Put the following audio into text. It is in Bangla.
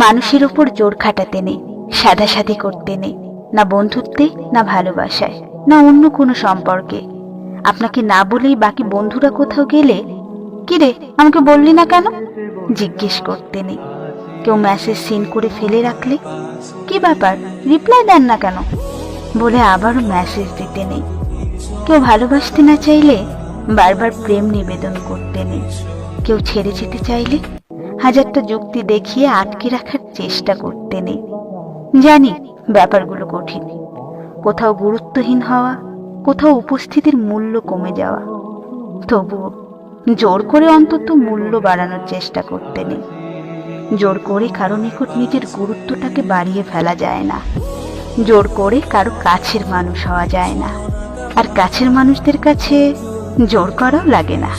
মানুষের উপর জোর খাটাতে নেই, সাদাসাদি করতে নেই, না বন্ধুত্বে, না ভালোবাসায়, না অন্য কোনো সম্পর্কে। আপনাকে না বলেই বাকি বন্ধুরা কোথাও গেলে, কিরে আমাকে বললি না কেন, জিজ্ঞেস করতে নেই। কেউ মেসেজ সিন করে ফেলে রাখলে, কি ব্যাপার রিপ্লাই দেন না কেন বলে আবারও মেসেজ দিতে নেই। কেউ ভালোবাসতে না চাইলে বারবার প্রেম নিবেদন করতে নেই। কেউ ছেড়ে যেতে চাইলে হাজারটা যুক্তি দেখিয়ে আটকে রাখার চেষ্টা করতে নেই। জানি ব্যাপারগুলো কঠিন, কোথাও গুরুত্বহীন হওয়া, কোথাও উপস্থিতির মূল্য কমে যাওয়া। তবুও জোর করে অন্তত মূল্য বাড়ানোর চেষ্টা করতে নেই। জোর করে কারো নিকট নিজের গুরুত্বটাকে বাড়িয়ে ফেলা যায় না। জোর করে কারো কাছের মানুষ হওয়া যায় না, আর কাছের মানুষদের কাছে জোর করাও লাগে না।